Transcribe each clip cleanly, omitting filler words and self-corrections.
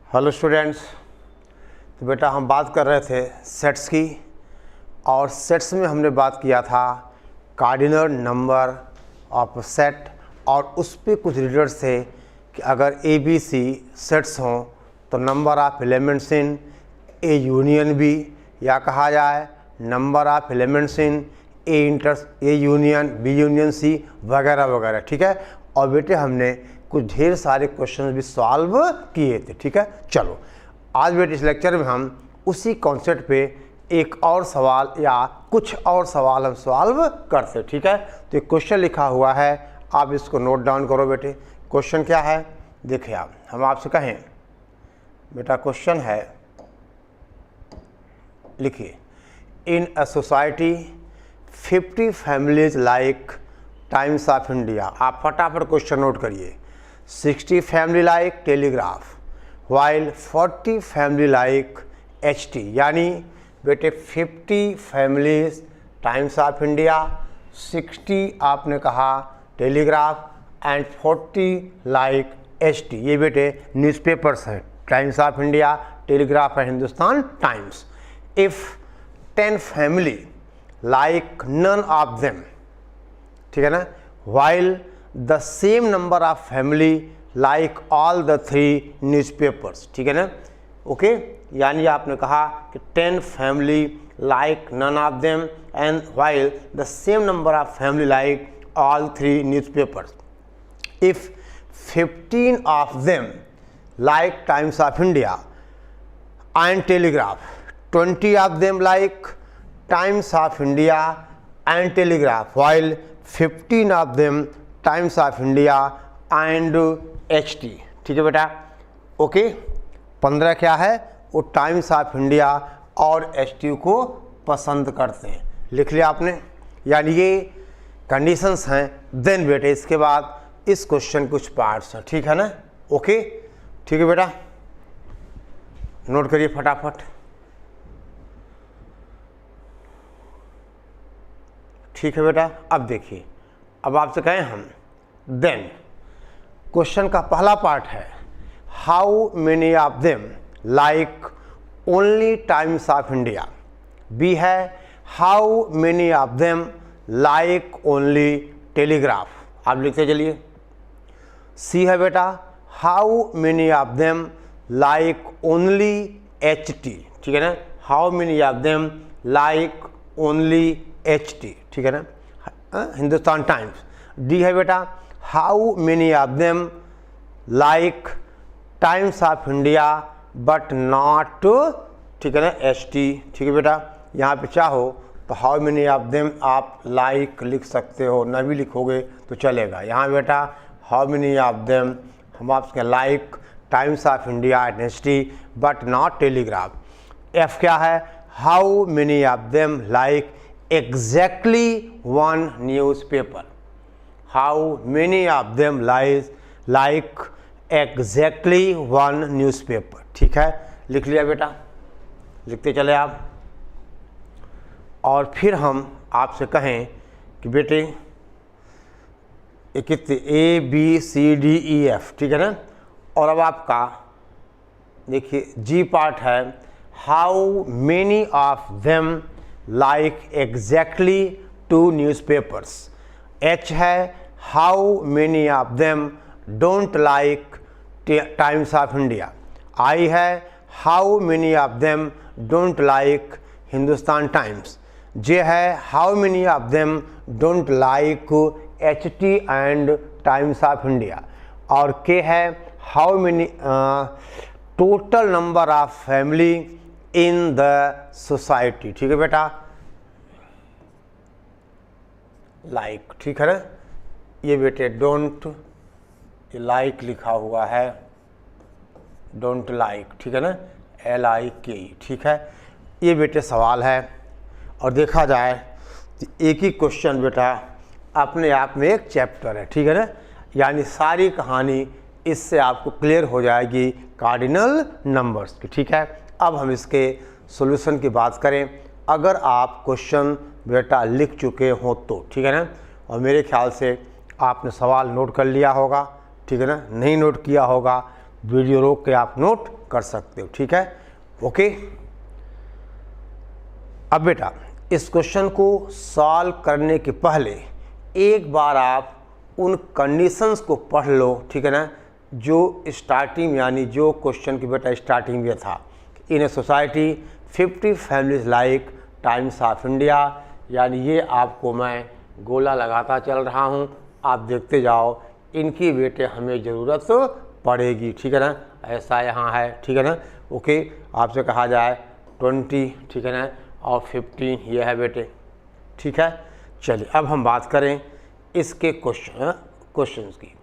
Hello students. तो बेटा हम बात कर रहे थे सेट्स की, और सेट्स में हमने बात किया था कार्डिनल नंबर ऑफ सेट, और उस पे कुछ रिजल्ट्स थे कि अगर ए बी सी सेट्स हों तो number of elements in A union B, या कहा जाए number of elements in A union B union C वगैरह वगैरह। ठीक है। और बेटे हमने कुछ ढेर सारे क्वेश्चन भी सॉल्व किए थे। ठीक है। चलो आज बेटे इस लेक्चर में हम उसी कॉन्सेप्ट पे एक और सवाल या कुछ और सवाल हम सॉल्व करते। ठीक है। तो एक क्वेश्चन लिखा हुआ है, आप इसको नोट डाउन करो बेटे। क्वेश्चन क्या है देखिए, आप हम आपसे कहें बेटा, क्वेश्चन है, लिखिए, in a society 50 families like Times of India. आप फटाफट क्वेश्चन नोट करिए। 60 family like Telegraph, while 40 family like HT। यानी बेटे 50 फैमिलीज टाइम्स ऑफ इंडिया, 60 आपने कहा टेलीग्राफ एंड 40 लाइक HT। ये बेटे न्यूज़पेपर्स हैं, टाइम्स ऑफ इंडिया, टेलीग्राफ है Hindustan Times. If 10 family like none of them, ठीक है ना, while the same number of family like all the 3 newspapers. ठीक है ना। ओके। यानी आपने कहा कि 10 family like none of them and while the same number of family like all 3 newspapers. If 15 of them like Times of India and Telegraph, 20 of them like Times of India and telegraph, while 15 of them Times of India and HT। ठीक है बेटा। Okay. 15 क्या है, वो times of India और HT को पसंद करते हैं। लिख लिया आपने। यानी ये कंडीशंस हैं। देन बेटे इसके बाद इस क्वेश्चन कुछ पार्ट्स हैं। ठीक है ना। ओके। ठीक है बेटा, नोट करिए फटाफट। ठीक है बेटा। अब देखिए, अब आपसे कहें हम, देन क्वेश्चन का पहला पार्ट है, how many of them like only Times of India. B है, how many of them like only Telegraph. आप लिखते चलिए। सी है बेटा, how many of them like only HT। ठीक है ना। How many of them like only HT। ठीक है ना, हिंदुस्तान टाइम्स। डी है बेटा, how many of them like Times of India but not, ठीक है ना, HT। ठीक है बेटा। यहाँ पे चाहो तो हाउ मेनी ऑफ देम आप लाइक लिख सकते हो, ना भी लिखोगे तो चलेगा। यहाँ बेटा हाउ मेनी ऑफ देम हम आपके like Times of India and HT but not telegraph. F क्या है, how many of them like exactly one newspaper। How many of them like exactly one newspaper। ठीक है, लिख लिया बेटा, लिखते चले आप। और फिर हम आपसे कहें कि बेटे ये कितने ABCDEF, ठीक है ना। और अब आपका देखिए G पार्ट है, how many of them like exactly 2 newspapers. H है, how many of them don't like Times of India. I है, how many of them don't like Hindustan times. J है, how many of them don't like HT and Times of India. और K है, how many total number of family in the society. ठीक है बेटा, like. ठीक है ना। ये बेटे डोंट, ये लाइक लिखा हुआ है, डोंट लाइक। ठीक है ना, LIKE। ठीक है। ये बेटे सवाल है, और देखा जाए तो एक ही क्वेश्चन बेटा अपने आप में एक चैप्टर है। ठीक है ना। यानी सारी कहानी इससे आपको क्लियर हो जाएगी कार्डिनल नंबर्स की। ठीक है। अब हम इसके सॉल्यूशन की बात करें। अगर आप क्वेश्चन बेटा लिख चुके हो तो, ठीक है ना, और मेरे ख्याल से आपने सवाल नोट कर लिया होगा। ठीक है ना। नहीं नोट किया होगा, वीडियो रोक के आप नोट कर सकते हो। ठीक है, ओके। अब बेटा इस क्वेश्चन को सॉल्व करने के पहले एक बार आप उन कंडीशंस को पढ़ लो, ठीक है ना, जो स्टार्टिंग यानी जो क्वेश्चन की बेटा स्टार्टिंग में था, in a society 50 families like Times of India, यानी ये आपको मैं गोला लगाता चल रहा हूँ, आप देखते जाओ, इनकी बेटे हमें ज़रूरत पड़ेगी। ठीक है ना, ऐसा यहाँ है। ठीक है ना, ओके। आपसे कहा जाए 20, ठीक है ना, और 15 ये है बेटे। ठीक है, चलिए अब हम बात करें इसके क्वेश्चंस की।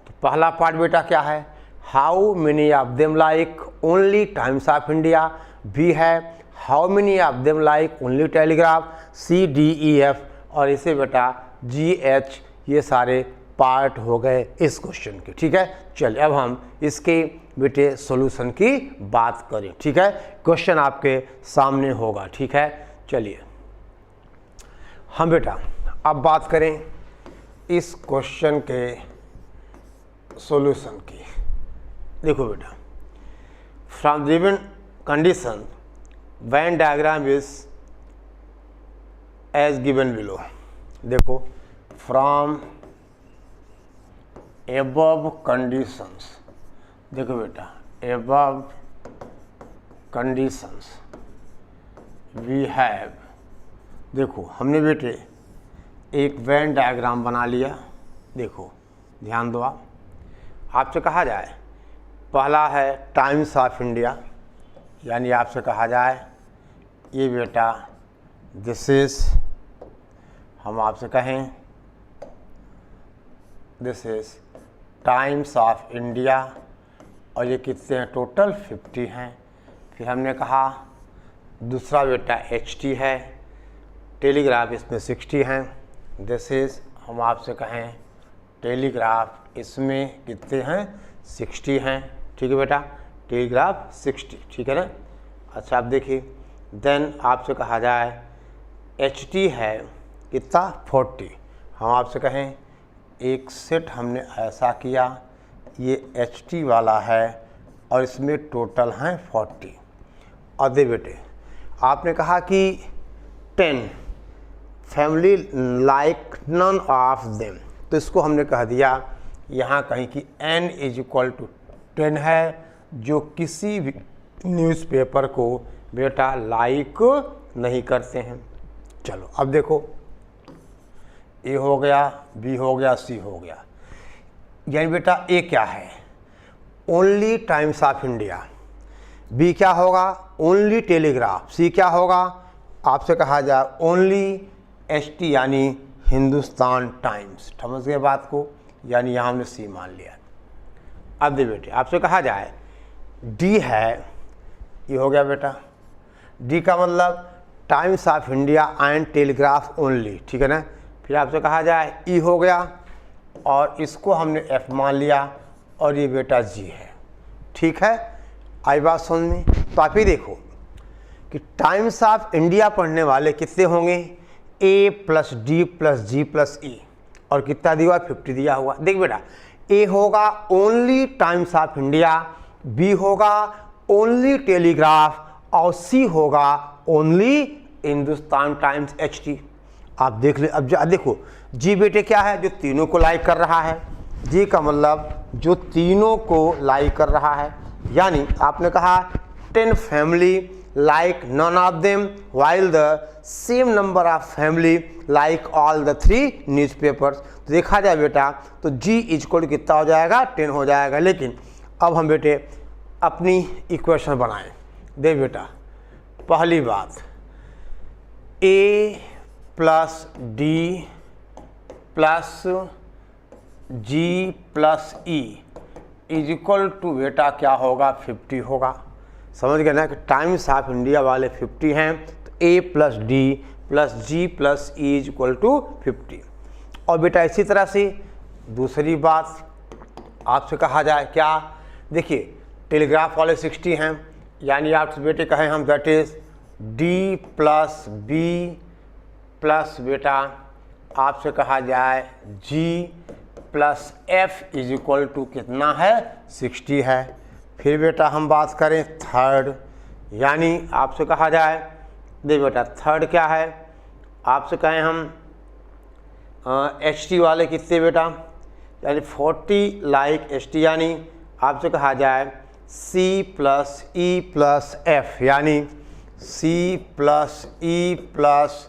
तो पहला पार्ट बेटा क्या है, how many of them like only Times of India. B है how many of them like only Telegraph. C D E F और इसे बेटा जी एच, ये सारे पार्ट हो गए इस क्वेश्चन के। ठीक है, चलिए अब हम इसके बेटे सॉल्यूशन की बात करें। ठीक है, क्वेश्चन आपके सामने होगा। ठीक है, चलिए हम बेटा अब बात करें इस क्वेश्चन के सॉल्यूशन की। देखो बेटा, from given condition Venn diagram is as given below. देखो, फ्रॉम एबव कंडीशंस, देखो बेटा एबव कंडीशंस वी हैव, देखो हमने बेटे एक वेन डायग्राम बना लिया। देखो ध्यान दो, आप आपसे कहा जाए पहला है टाइम्स ऑफ इंडिया, यानी आपसे कहा जाए ये बेटा दिस इज, हम आपसे कहें this is times of India, और ये कितने हैं टोटल 50 हैं। फिर हमने कहा दूसरा बेटा HT है, टेलीग्राफ इसमें 60 हैं। दिस इज, हम आपसे कहें टेलीग्राफ इसमें कितने हैं 60 हैं। ठीक है बेटा, टेलीग्राफ 60, ठीक है ना। अच्छा आप देखिए, देन आपसे कहा जाए HT है कितना 40, हम आपसे कहें एक सेट हमने ऐसा किया, ये HT वाला है और इसमें टोटल हैं 40। और दे बेटे आपने कहा कि 10 family like none of them, तो इसको हमने कह दिया यहाँ कहीं कि n = 10 है, जो किसी भी न्यूज़पेपर को बेटा लाइक नहीं करते हैं। चलो अब देखो, A हो गया, B हो गया, C हो गया, यानी बेटा A क्या है only Times of India, B क्या होगा ओनली टेलीग्राफ, C क्या होगा आपसे कहा जाए ओनली HT यानी हिंदुस्तान टाइम्स। समझ गए बात को, यानी यहाँ हमने C मान लिया। अब दे बेटे आपसे कहा जाए D है, ये हो गया बेटा D का मतलब times of India and telegraph only, ठीक है ना। फिर आपसे कहा जाए E हो गया और इसको हमने F मान लिया और ये बेटा G है। ठीक है, आई बात समझ में। तो आप ही देखो कि टाइम्स ऑफ इंडिया पढ़ने वाले कितने होंगे A + D + G + E, और कितना दिया हुआ 50 दिया हुआ। देख बेटा A होगा only Times of India, B होगा ओनली टेलीग्राफ और C होगा ओनली हिंदुस्तान टाइम्स HT। आप देख ले, अब देखो G बेटे क्या है जो तीनों को लाइक कर रहा है, G का मतलब जो तीनों को लाइक कर रहा है, यानी आपने कहा 10 family like none of them while the same number of family like all the 3 newspapers। तो देखा जाए बेटा तो G = कितना हो जाएगा 10 हो जाएगा। लेकिन अब हम बेटे अपनी इक्वेशन बनाएं। देख बेटा पहली बात A + D + G + E = बेटा क्या होगा 50 होगा। समझ गए ना कि टाइम्स ऑफ इंडिया वाले 50 हैं, तो A + D + G + E = 50। और बेटा इसी तरह से दूसरी बात आपसे कहा जाए क्या, देखिए टेलीग्राफ वाले 60 हैं, यानी आपसे बेटे कहें हम दैट इज D + B + बेटा आपसे कहा जाए G + F = कितना है 60 है। फिर बेटा हम बात करें थर्ड, यानी आपसे कहा जाए, देख बेटा थर्ड क्या है, आपसे कहें हम HT वाले कितने बेटा, यानी 40 लाइक HT, यानी आपसे कहा जाए C plus E plus F, यानी C plus E plus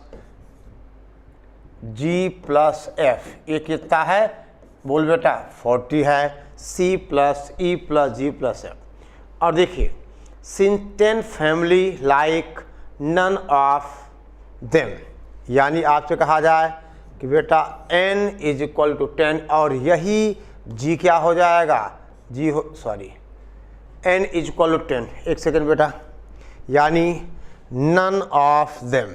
G plus F, ये कितना है बोल बेटा 40 है, C plus E plus G plus F। और देखिए since 10 family like none of them, यानी आपसे कहा जाए कि बेटा n इज इक्वल टू 10, और यही g क्या हो जाएगा, n इज इक्वल टू 10, एक सेकेंड बेटा, यानी नन ऑफ देम,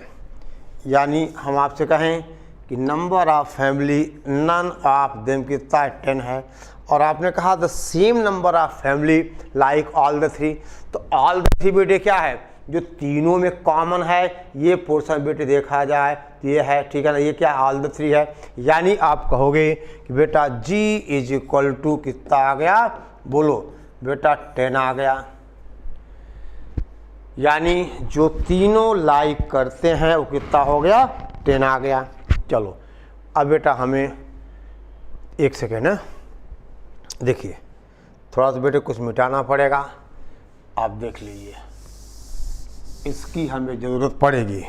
यानी हम आपसे कहें कि number of family none of them कितना है 10 है, और आपने कहा the same number of family like all the three, तो ऑल द थ्री बेटे क्या है, जो तीनों में कॉमन है, ये पोर्शन बेटे देखा जाए तो ये है, ठीक है ना, ये क्या ऑल द थ्री है, यानी आप कहोगे कि बेटा g इज इक्वल टू कितना आ गया, बोलो बेटा 10 आ गया, यानी जो तीनों लाइक करते हैं वो कितना हो गया 10 आ गया। चलो अब बेटा हमें एक सेकेंड है, देखिए थोड़ा सा बेटे कुछ मिटाना पड़ेगा, आप देख लीजिए, इसकी हमें ज़रूरत पड़ेगी।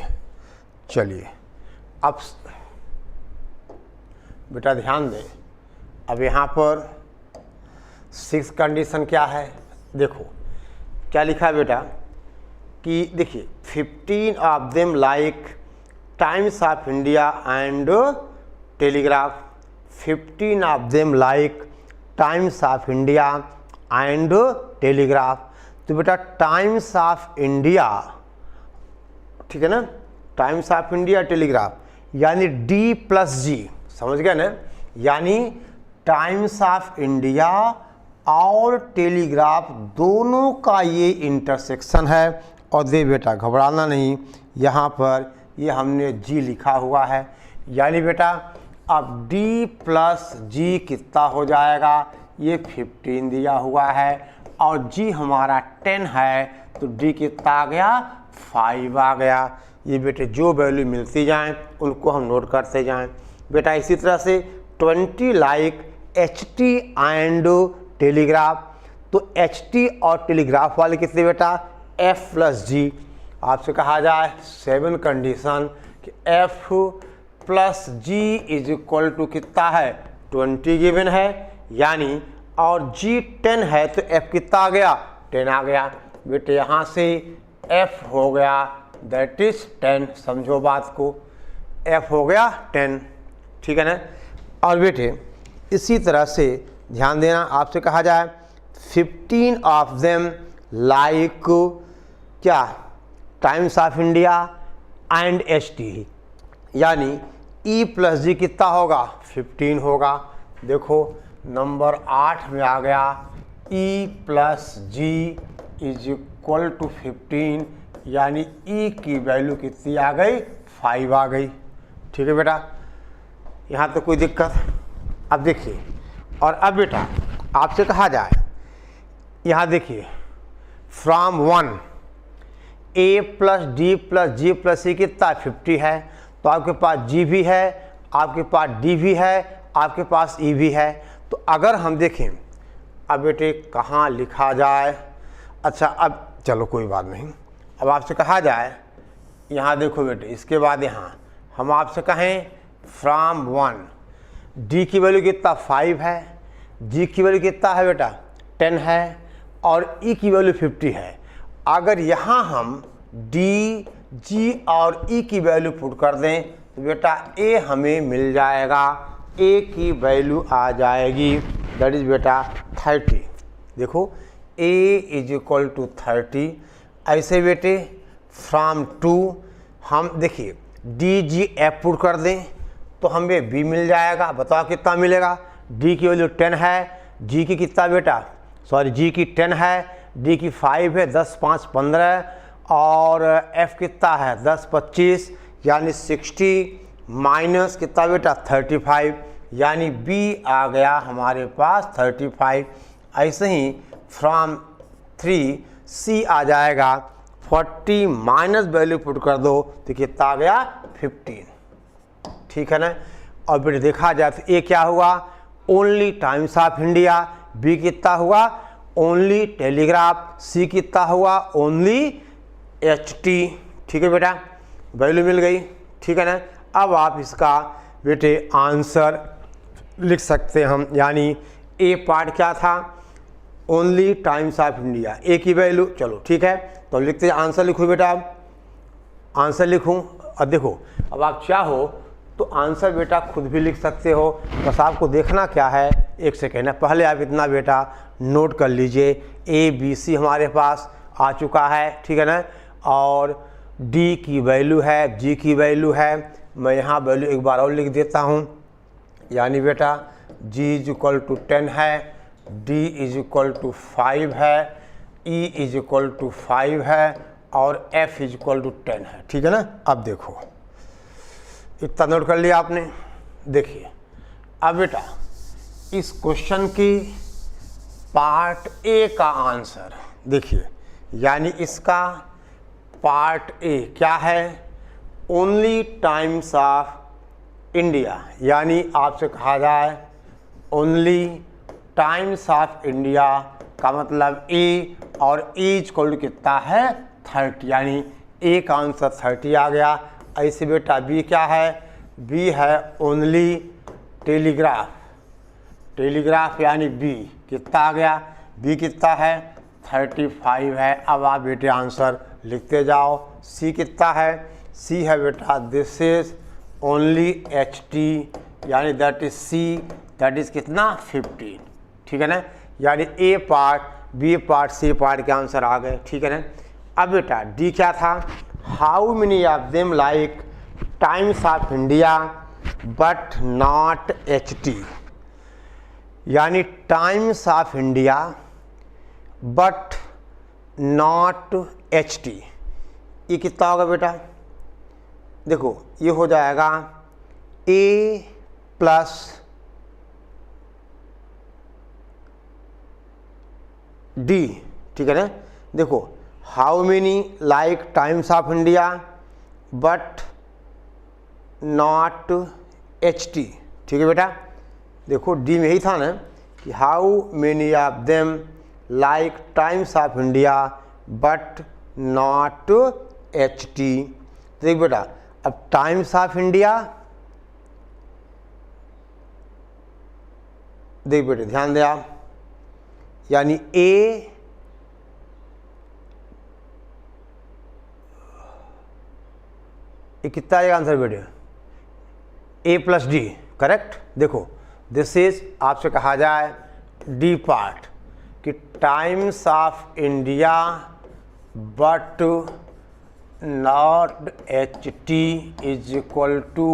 चलिए अब बेटा ध्यान दें, अब यहाँ पर 6 कंडीशन क्या है, देखो क्या लिखा है बेटा कि देखिए 15 of them like Times of India and telegraph, 15 of them like Times of India and telegraph, तो बेटा टाइम्स ऑफ इंडिया, ठीक है ना, टाइम्स ऑफ इंडिया टेलीग्राफ, यानी D प्लस G, समझ गए ना, यानी टाइम्स ऑफ इंडिया और टेलीग्राफ दोनों का ये इंटरसेक्शन है। और दे बेटा घबराना नहीं, यहाँ पर ये हमने G लिखा हुआ है, यानी बेटा अब D प्लस G कितना हो जाएगा, ये 15 दिया हुआ है, और G हमारा 10 है, तो D कितना आ गया 5 आ गया। ये बेटे जो वैल्यू मिलती जाएं उनको हम नोट करते जाएं। बेटा इसी तरह से 20 लाइक HT एंड टेलीग्राफ, तो HT और टेलीग्राफ वाले कितने बेटा F प्लस G, आपसे कहा जाए 7 कंडीशन कि F plus G is equal to कितना है 20 गिवन है, यानी और G 10 है, तो F कितना आ गया 10 आ गया। बेटे यहाँ से F हो गया दैट इज 10, समझो बात को, F हो गया 10, ठीक है ना। और बेटे इसी तरह से ध्यान देना, आपसे कहा जाए 15 ऑफ देम लाइक क्या times of India and HT, यानी E प्लस G कितना होगा 15 होगा। देखो नंबर 8 में आ गया E plus G is equal to 15, यानी E की वैल्यू कितनी आ गई 5 आ गई, ठीक है बेटा, यहाँ तो कोई दिक्कत। अब देखिए, और अब बेटा आपसे कहा जाए, यहाँ देखिए from 1 A plus D plus G plus C कितना 50 है, तो आपके पास G भी है, आपके पास D भी है, आपके पास E भी है। तो अगर हम देखें अब बेटे कहाँ लिखा जाए, अच्छा अब चलो कोई बात नहीं, अब आपसे कहा जाए, यहाँ देखो बेटे इसके बाद यहाँ हम आपसे कहें फ्रॉम 1 D की वैल्यू कितना 5 है, G की वैल्यू कितना है बेटा 10 है, और E की वैल्यू 50 है। अगर यहाँ हम D, G और E की वैल्यू पुट कर दें तो बेटा A हमें मिल जाएगा, A की वैल्यू आ जाएगी दैट इज बेटा 30। देखो A इज इक्वल टू 30। ऐसे बेटे फ्रॉम 2 हम देखिए D, G, F पुट कर दें तो हमें B मिल जाएगा, बताओ कितना मिलेगा, D की वैल्यू 10 है, G की कितना बेटा G की 10 है, D की 5 है, 10 5 15, और F कितना है 10 25, यानी 60 माइनस कितना बेटा 35, यानी B आ गया हमारे पास 35। ऐसे ही फ्रॉम 3, सी आ जाएगा 40 माइनस वैल्यू पुट कर दो तो कितना आ गया 15, ठीक है ना। और फिर देखा जाए तो ए क्या हुआ only Times of India, B कितना हुआ ओनली टेलीग्राफ, सी कितना हुआ ओनली HT, ठीक है बेटा, वैल्यू मिल गई, ठीक है ना। अब आप इसका बेटे आंसर लिख सकते हैं हम, यानी ए पार्ट क्या था ओनली टाइम्स ऑफ इंडिया, ए की वैल्यू, चलो ठीक है तो लिखते हैं आंसर लिखूँ बेटा, अब आंसर लिखूँ। अब देखो अब आप चाहो तो आंसर बेटा खुद भी लिख सकते हो, बस आपको देखना क्या है, एक सेकेंड है, पहले आप इतना बेटा नोट कर लीजिए, ABC हमारे पास आ चुका है, ठीक है ना, और D की वैल्यू है, G की वैल्यू है, मैं यहाँ वैल्यू एक बार और लिख देता हूँ, यानी बेटा G इज इक्वल टू 10 है, D इज इक्वल टू 5 है, E इज इक्वल टू 5 है और F इज इक्वल टू 10 है, ठीक है ना। अब देखो इतना नोट कर लिया आपने, देखिए अब बेटा इस क्वेश्चन की पार्ट ए का आंसर देखिए, यानी इसका पार्ट ए क्या है ओनली टाइम्स ऑफ इंडिया, यानी आपसे कहा जाए ओनली टाइम्स ऑफ इंडिया का मतलब ए, और ए इक्वल टू कितना है 30, यानी ए का आंसर 30 आ गया। ऐसे बेटा बी क्या है, बी है ओनली टेलीग्राफ, टेलीग्राफ यानी बी कितना आ गया, बी कितना है 35 है। अब आप बेटे आंसर लिखते जाओ। सी कितना है, सी है बेटा दिस इज ओनली HT, यानी that is C, that is कितना 15, ठीक है ना, यानी A part B part C part के आंसर आ गए, ठीक है ना। अब बेटा डी क्या था, how many of them like Times of India but not HT, यानी Times of India but not HT, ये कितना होगा बेटा, देखो ये हो जाएगा A प्लस D, ठीक है ना। देखो how many like Times of India but not HT, ठीक है बेटा। देखो डी में ही था ना कि how many of them like Times of India but not HT। देख बेटा अब टाइम्स ऑफ इंडिया, देख बेटे ध्यान दे आप, यानी ए कितना आएगा आंसर बेटे, A प्लस डी, करेक्ट। देखो दिस इज आपसे कहा जाए डी पार्ट कि Times of India but not HT is equal to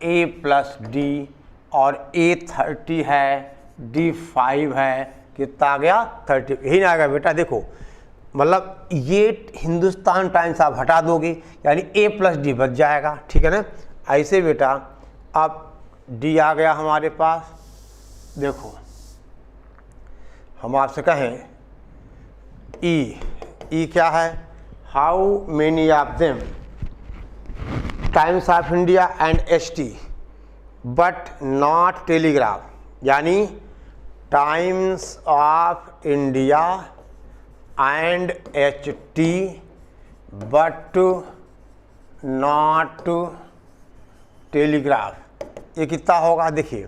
A plus D, और A 30 है, D 5 है, कितना आ गया 30, यही ना आ गया बेटा। देखो मतलब ये हिंदुस्तान टाइम्स आप हटा दोगे यानी A प्लस डी बच जाएगा, ठीक है ना। ऐसे बेटा अब D आ गया हमारे पास। देखो हम आपसे कहें E क्या है, how many of them Times of India and HT but not Telegraph, यानी Times of India and HT but not Telegraph, ये कितना होगा, देखिए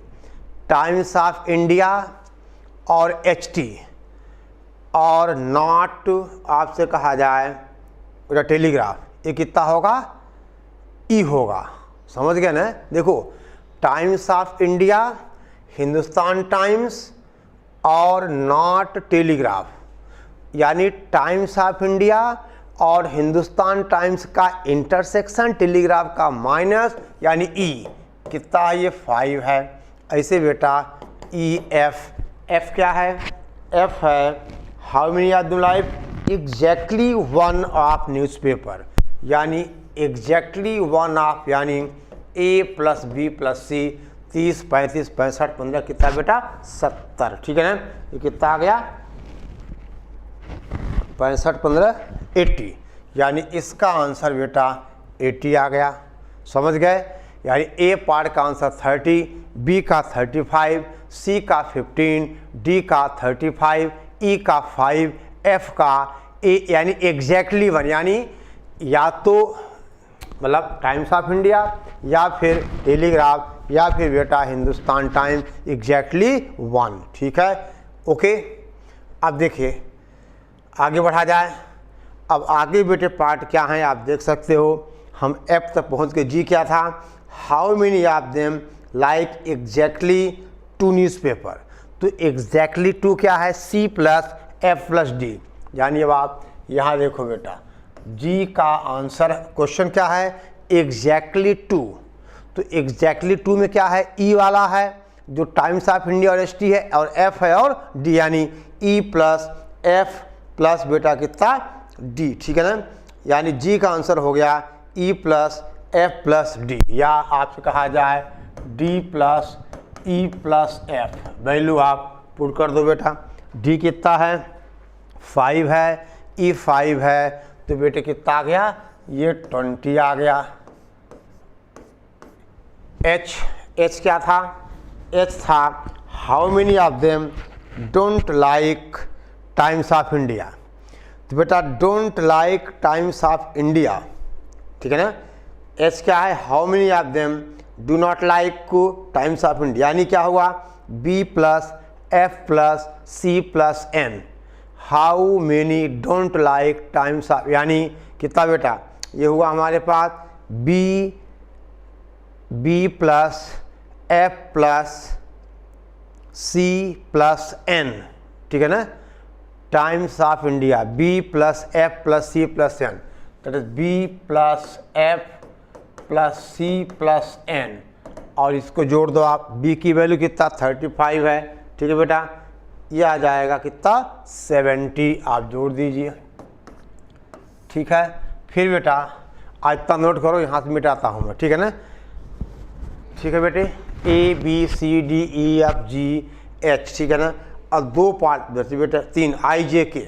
टाइम्स ऑफ इंडिया और HT और नॉट आपसे कहा जाए टेलीग्राफ, ये कितना होगा E होगा, समझ गए ना। देखो times of India Hindustan times और नॉट टेलीग्राफ, यानी टाइम्स ऑफ इंडिया और हिंदुस्तान टाइम्स का इंटरसेक्शन टेलीग्राफ का माइनस, यानी E कितना है, ये 5 है। ऐसे बेटा F क्या है, F है how many of the life exactly one of newspaper, यानी एग्जैक्टली वन ऑफ, यानी A plus B plus C 30 35 65 15 कितना बेटा 70, ठीक है ना। ये कितना आ गया 65 15 80, यानी इसका आंसर बेटा 80 आ गया। समझ गए? यानी ए पार्ट का आंसर 30, बी का 35, सी का 15, डी का 35, ई का 5, एफ का ए, यानी एग्जैक्टली 1, यानी या तो मतलब टाइम्स ऑफ इंडिया या फिर टेलीग्राफ या फिर बेटा हिंदुस्तान टाइम्स एग्जैक्टली 1। ठीक है, ओके। अब देखिए आगे बढ़ा जाए। अब आगे बेटे पार्ट क्या है आप देख सकते हो। हम एफ तक पहुंच के जी क्या था, how many of them like exactly two newspaper. तो एग्जैक्टली टू क्या है, C plus F plus D, यानी अब आप यहाँ देखो बेटा जी का आंसर क्वेश्चन क्या है, एग्जैक्टली टू। तो एग्जैक्टली टू में क्या है, ई वाला है जो टाइम्स ऑफ इंडिया और एसटी है, और एफ है और डी, यानी ई प्लस एफ प्लस बेटा कितना डी। ठीक है ना, यानी जी का आंसर हो गया ई प्लस एफ प्लस डी, या आपसे कहा जाए D plus E plus F. Value आप पुट कर दो बेटा। डी कितना है, 5 है, ई 5 है, तो बेटे कितना आ गया, ये 20 आ गया। एच क्या था, एच था how many of them don't like Times of India. तो बेटा don't like Times of India, ठीक है ना। एच क्या है, how many of them do not like Times of India, यानी क्या हुआ, B plus F plus C plus N. How many don't like Times of, यानी कितना बेटा, ये हुआ हमारे पास B plus F plus C plus N, ठीक है ना, times of India B plus F plus C plus N, that is B plus F plus C plus N, और इसको जोड़ दो आप। बी की वैल्यू कितना 35 है, ठीक है बेटा, ये आ जाएगा कितना 70, आप जोड़ दीजिए। ठीक है, फिर बेटा आज तक नोट करो, यहाँ से मिटाता हूँ मैं, ठीक है ना। ठीक है बेटे, A B C D E F G H, ठीक है ना, और दो पार्ट बचे बेटा, 3 आई जे के।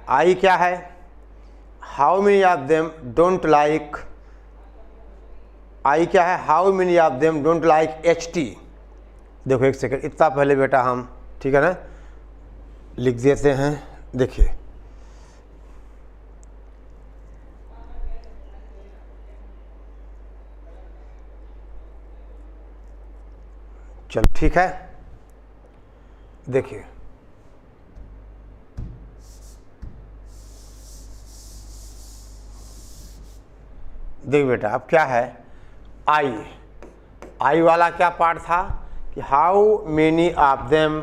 आई क्या है, how many of them don't like, I क्या है, how many of them don't like H T. देखो एक सेकेंड, इतना पहले बेटा हम, ठीक है ना, लिख देते हैं। देखिए चलो ठीक है, देखिए देख बेटा अब क्या है, आई वाला क्या पार्ट था कि how many of them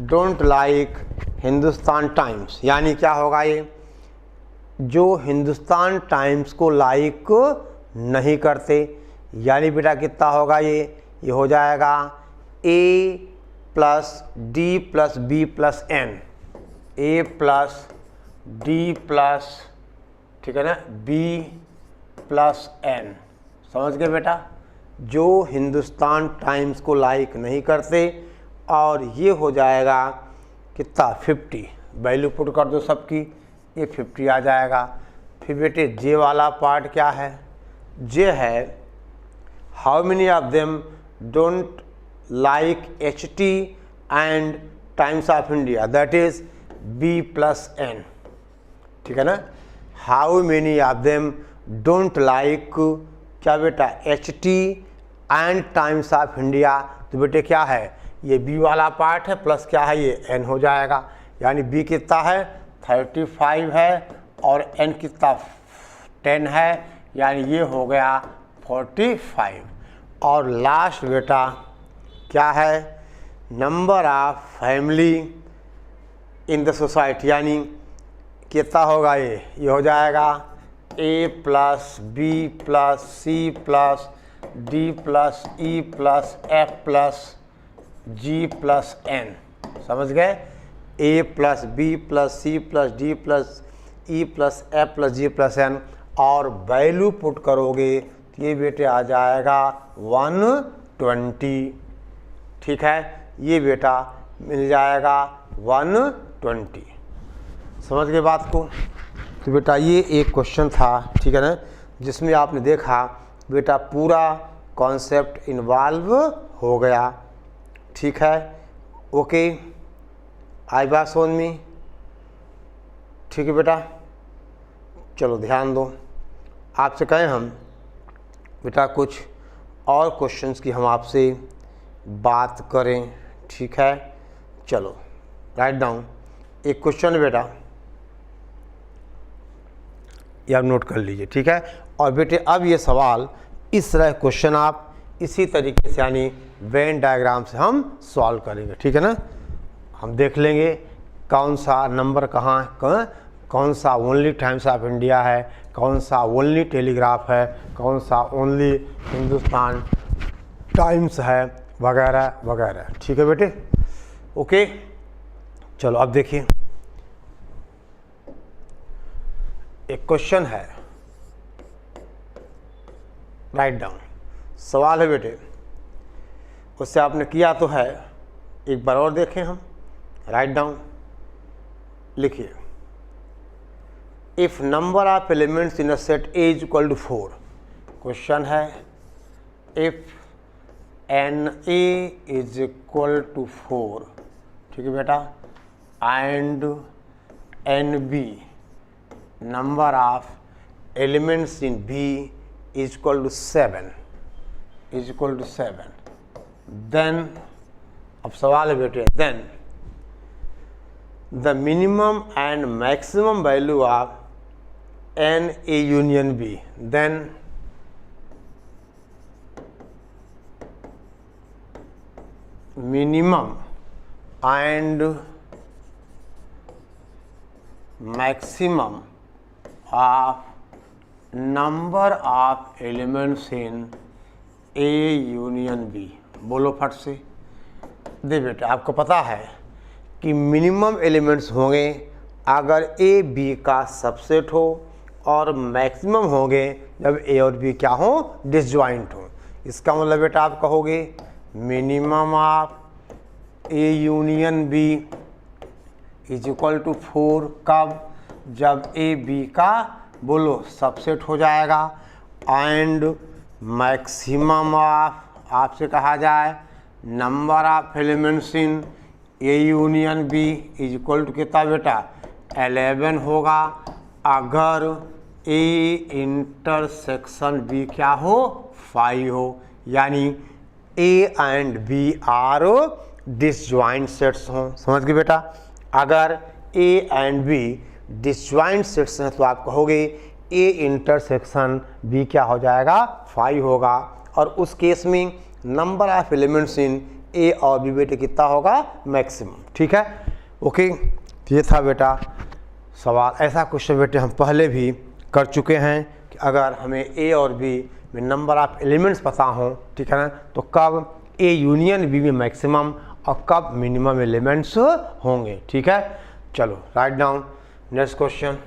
don't like Hindustan times, यानी क्या होगा, ये जो हिंदुस्तान टाइम्स को लाइक नहीं करते, यानी बेटा कितना होगा, ये हो जाएगा A plus D plus B plus N, A plus D plus, ठीक है ना, बी प्लस एन। समझ गए बेटा, जो हिंदुस्तान टाइम्स को लाइक नहीं करते, और ये हो जाएगा कितना 50। वैल्यू पुट कर दो सबकी, ये 50 आ जाएगा। फिर बेटे जे वाला पार्ट क्या है, जे है how many of them don't like H T and Times of India, that is B plus N, ठीक है ना। How many of them don't like क्या बेटा, H T and Times of India, तो बेटे क्या है, ये बी वाला पार्ट है प्लस क्या है, ये एन हो जाएगा, यानी बी कितना है 35 है और एन कितना 10 है, यानी ये हो गया 45। और लास्ट बेटा क्या है, number of family in the society, यानी कितना होगा, ये हो जाएगा A plus B plus C plus D plus E plus F plus G plus N. समझ गए, A plus B plus C plus D plus E plus F plus G plus N, और value put करोगे तो ये बेटे आ जाएगा 120। ठीक है, ये बेटा मिल जाएगा 120। समझ गए बात को। तो बेटा ये एक क्वेश्चन था, ठीक है ना, जिसमें आपने देखा बेटा पूरा कॉन्सेप्ट इन्वॉल्व हो गया, ठीक है। ओके, आई बात समझ में, ठीक है बेटा। चलो ध्यान दो, आपसे कहें हम बेटा कुछ और क्वेश्चंस की हम आपसे बात करें, ठीक है। चलो राइट डाउन एक क्वेश्चन बेटा, ये आप नोट कर लीजिए, ठीक है। और बेटे अब ये सवाल इस तरह क्वेश्चन आप इसी तरीके से यानी वेन डायग्राम से हम सॉल्व करेंगे, ठीक है ना। हम देख लेंगे कौन सा नंबर कहाँ, कौन सा ओनली टाइम्स ऑफ इंडिया है, कौन सा ओनली टेलीग्राफ है, कौन सा ओनली हिंदुस्तान टाइम्स है, वगैरह वगैरह, ठीक है बेटे। ओके, चलो अब देखिए एक क्वेश्चन है, राइट डाउन सवाल है बेटे, उससे आपने किया तो है, एक बार और देखें हम। राइट डाउन लिखिए, if number of elements in a set A is equal to 4। Question है if n A is equal to 4, ठीक है बेटा, and n B number of elements in B is equal to 7, then अब सवाल है बेटे, then the minimum and maximum value of n A union B, then minimum and maximum of number of elements in A union B। बोलो फट से। दे बेटा आपको पता है कि मिनिमम एलिमेंट्स होंगे अगर ए बी का सबसेट हो और मैक्सिमम होंगे जब ए और बी क्या हो, डिसजॉइंट हो। इसका मतलब बेटा आप कहोगे minimum of A union B is equal to 4, कब, जब ए बी का बोलो सबसेट हो जाएगा, एंड मैक्सिमम ऑफ आपसे कहा जाए number of elements in A union B is equal to कितना बेटा 11 होगा अगर ए इंटरसेक्शन बी क्या हो 5 हो, यानी A and B are disjoint sets हों। समझ गए बेटा, अगर A and B disjoint sets हैं तो आप कहोगे ए इंटरसेक्शन बी क्या हो जाएगा 5 होगा, और उस केस में नंबर ऑफ एलिमेंट्स इन ए और बी बेटे कितना होगा मैक्सिमम, ठीक है। ओके, तो ये था बेटा सवाल। ऐसा क्वेश्चन बेटे हम पहले भी कर चुके हैं कि अगर हमें ए और बी में नंबर ऑफ एलिमेंट्स पता हो, ठीक है ना, तो कब ए यूनियन बी में मैक्सिमम और कब मिनिमम एलिमेंट्स होंगे, ठीक है। चलो राइट डाउन नेक्स्ट क्वेश्चन।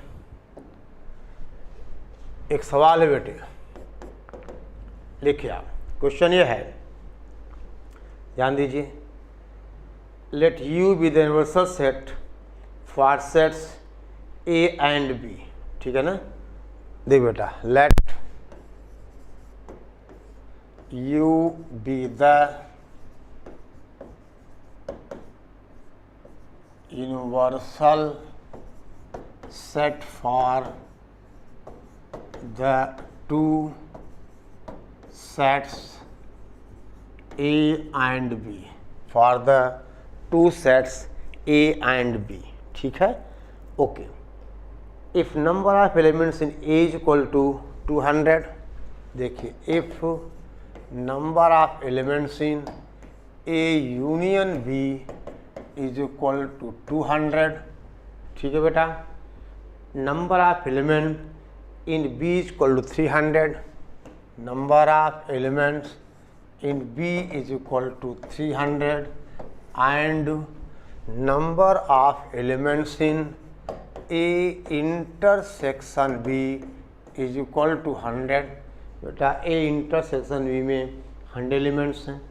एक सवाल है बेटे, लिखिए आप। क्वेश्चन ये है, ध्यान दीजिए, let U be the universal set for sets A and B, ठीक है ना। देख बेटा, let U be the universal set for the two sets A and B, for the two sets A and B, ठीक है। Okay, if number of elements in A is equal to 200, देखिए if number of elements in A union B is equal to 200, ठीक है बेटा। Number of element in B is equal to 300, number of elements in B is equal to 300 and number of elements in A intersection B is equal to 100। बेटा ए intersection B में 100 elements हैं।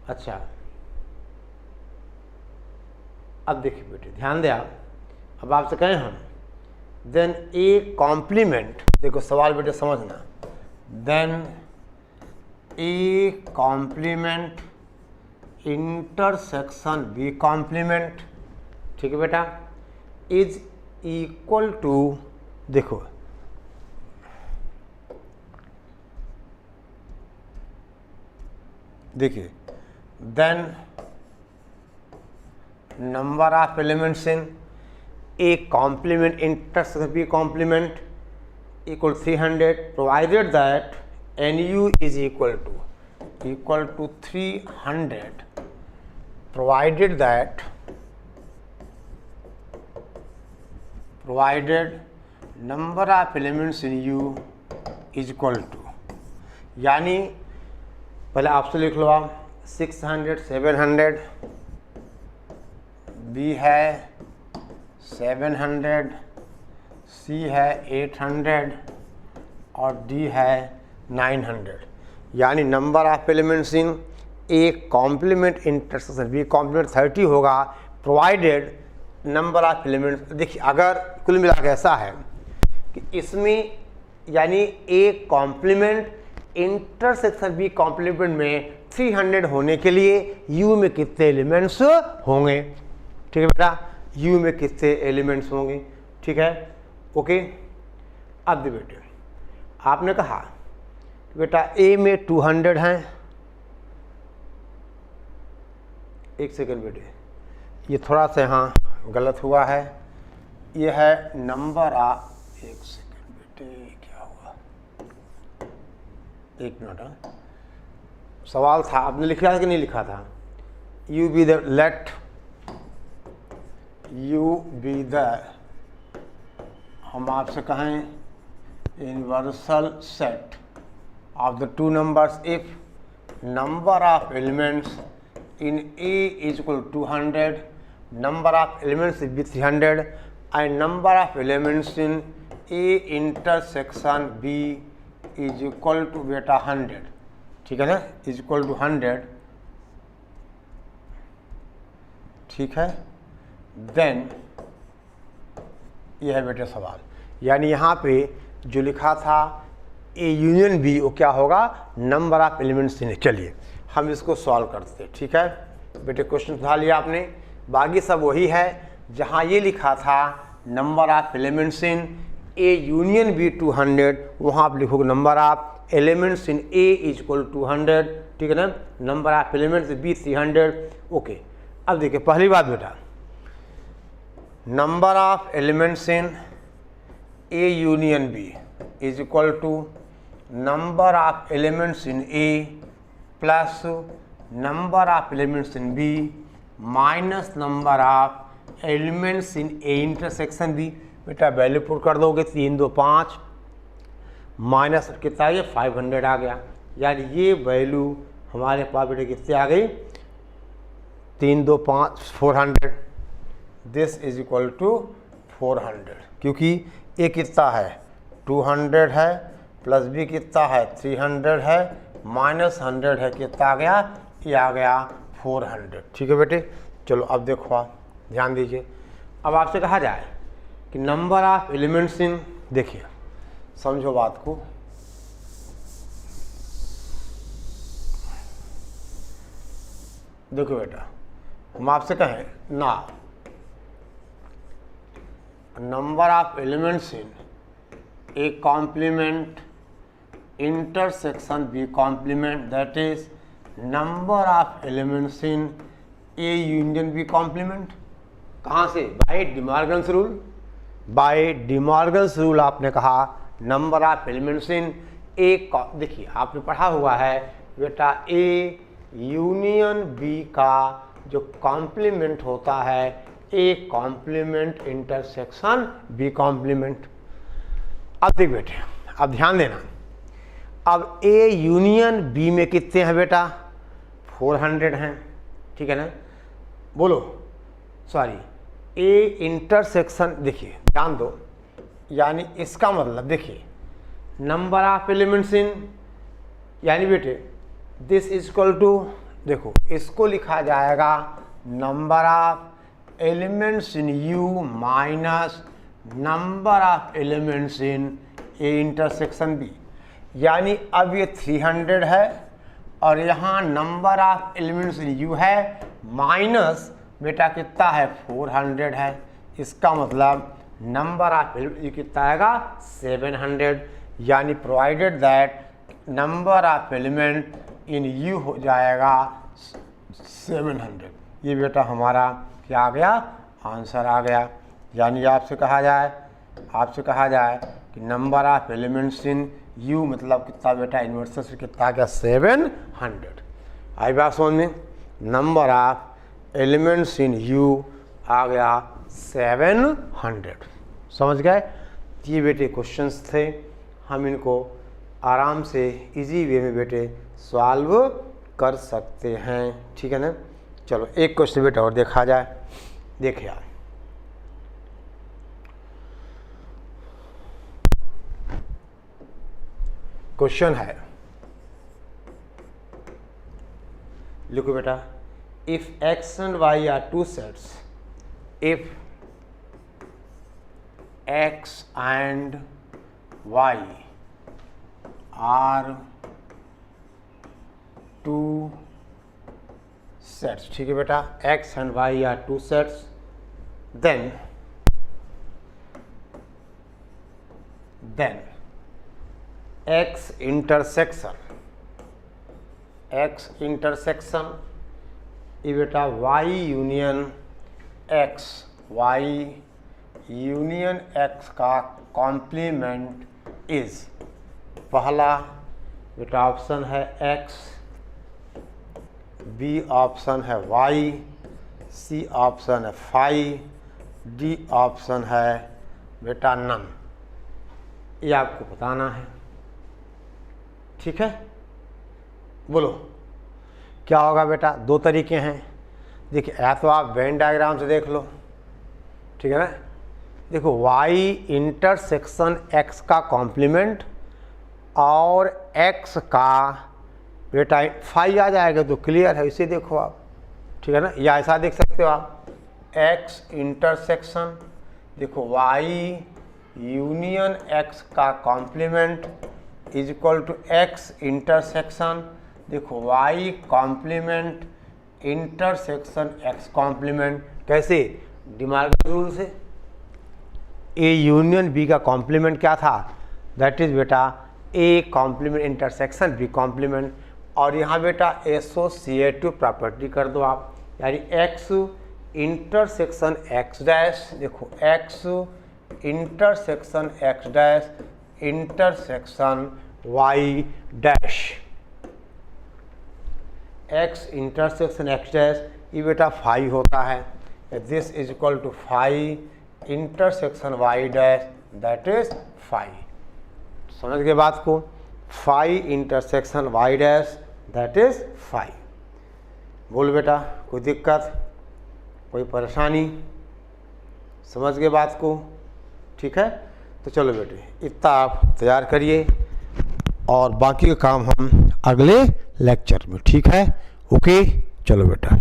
अच्छा, अब देखिए बेटे ध्यान दें आप, अब आपसे कहें हम देन ए कॉम्प्लीमेंट, देखो सवाल बेटे समझना, then A complement intersection B complement, ठीक है बेटा, इज इक्वल टू, देखो देखिए, then number of elements in A complement intersection B complement equal 300 provided that nu is equal to 300 provided number of elements in u is equal to, यानी पहले आपसे लिख लो आप 600 700 बी है 700 सी है 800 और डी है 900, यानी number of elements in A complement intersection B complement 30 होगा, प्रोवाइडेड नंबर ऑफ एलिमेंट्स। देखिए अगर कुल मिला के ऐसा है कि इसमें यानी A complement intersection B complement में 300 होने के लिए यू में कितने एलिमेंट्स होंगे, ठीक है बेटा, यू में कितने एलिमेंट्स होंगे, ठीक है, ओके। अब दे बेटे आपने कहा बेटा ए में 200 हैं, एक सेकेंड बेटे ये थोड़ा सा यहाँ गलत हुआ है, ये है नंबर एक सेकेंड बेटे क्या हुआ, एक मिनट, सवाल था आपने लिखा था कि नहीं लिखा था, U be the let U be the, हम आपसे कहें universal set of the two numbers if number of elements in A is equal 200, number of elements B 300 and number of elements in A intersection B is equal to बेटा 100, ठीक है ना, is equal to 100, ठीक है। Then यह है बेटे सवाल, यानी यहाँ पे जो लिखा था ए यूनियन बी वो क्या होगा, नंबर ऑफ एलिमेंट्स इन। चलिए हम इसको सॉल्व करते हैं, ठीक है बेटे, क्वेश्चन उठा लिया आपने, बाकी सब वही है, जहाँ ये लिखा था number of elements in A union B 200, वहाँ आप लिखोगे number of elements in A is equal 200, ठीक है ना, number of elements B 300, okay. अब देखिए पहली बात बेटा, number of elements in A union B is equal to number of elements in A plus number of elements in B minus number of elements in A intersection B. बेटा value put कर दोगे 3 2 5 minus कितना, ये 500 आ गया, यानी ये value हमारे पास बेटे कितने आ गई, 3 2 5 400, दिस इज इक्वल टू 400, क्योंकि ए कितना है 200 है प्लस बी कितना है 300 है माइनस 100 है, कितना आ गया, ये आ गया 400, ठीक है बेटे। चलो अब देखो आप ध्यान दीजिए, अब आपसे कहा जाए कि नंबर ऑफ एलिमेंट्स इन, देखिए समझो बात को, देखो बेटा हम आपसे कहें ना number of elements in a complement intersection B complement, that is number of elements in A union B complement, कहाँ से, by De Morgan's rule, by De Morgan's rule आपने कहा number of elements in A, देखिए आपने पढ़ा हुआ है बेटा ए यूनियन बी का जो कॉम्प्लीमेंट होता है A complement intersection B complement. अब देख बेटे अब ध्यान देना, अब ए यूनियन बी में कितने हैं बेटा 400 हैं, ठीक है ना, बोलो सॉरी ए इंटरसेक्शन, देखिए ध्यान दो, यानी इसका मतलब देखिए नंबर ऑफ एलिमेंट्स इन, यानी बेटे दिस इज इक्वल टू, देखो इसको लिखा जाएगा number of elements in U minus number of elements in A intersection B. यानी अब ये 300 है और यहाँ number of elements in U है माइनस बेटा कितना है 400 है। इसका मतलब नंबर ऑफ एलिमेंट्स कितना आएगा 700। यानी provided that number of element in you हो जाएगा 700। ये बेटा हमारा क्या आ गया, आंसर आ गया। यानी आपसे कहा जाए कि number of elements in you मतलब कितना बेटा, इन्वर्सन से कितना आ गया 700। आई बात समझ में, number of elements in U आ गया 700। समझ गए। ये बेटे क्वेश्चंस थे, हम इनको आराम से इजी वे में बेटे सॉल्व कर सकते हैं। ठीक है ना। चलो एक क्वेश्चन बेटा और देखा जाए। देखिए आप, क्वेश्चन है, लिखो बेटा, if x and y are two sets, if x and y are two sets, ठीक है बेटा, x and y are two sets, then x intersection ये बेटा y यूनियन x का कॉम्प्लीमेंट इज, पहला बेटा ऑप्शन है x, बी ऑप्शन है y, सी ऑप्शन है फाई, डी ऑप्शन है बेटा नन। ये आपको बताना है। ठीक है, बोलो क्या होगा बेटा। दो तरीके हैं, देखिए या तो आप वेन डायग्राम से देख लो, ठीक है ना। देखो y इंटरसेक्शन x का कॉम्प्लीमेंट और x का बेटा फाई आ जाएगा तो क्लियर है, इसे देखो आप, ठीक है ना। या ऐसा देख सकते हो आप, x इंटरसेक्शन, देखो y यूनियन x का complement is equal to x intersection, देखो y complement intersection x complement. कैसे, डिमार्गन रूल से। a यूनियन b का कॉम्प्लीमेंट क्या था, दैट इज बेटा a complement intersection b complement. और यहाँ बेटा एसोसिएटिव प्रॉपर्टी कर दो आप, यानी x इंटरसेक्शन x डैश, देखो x intersection x dash intersection y dash, x intersection x dash ये बेटा फाई होता है, this is equal to phi intersection y dash, that is phi. समझ गए बात को, phi intersection y dash that is phi. बोल बेटा कोई दिक्कत, कोई परेशानी, समझ गए बात को। ठीक है, तो चलो बेटे इतना आप तैयार करिए और बाकी का काम हम अगले लेक्चर में, ठीक है। ओके, चलो बेटा।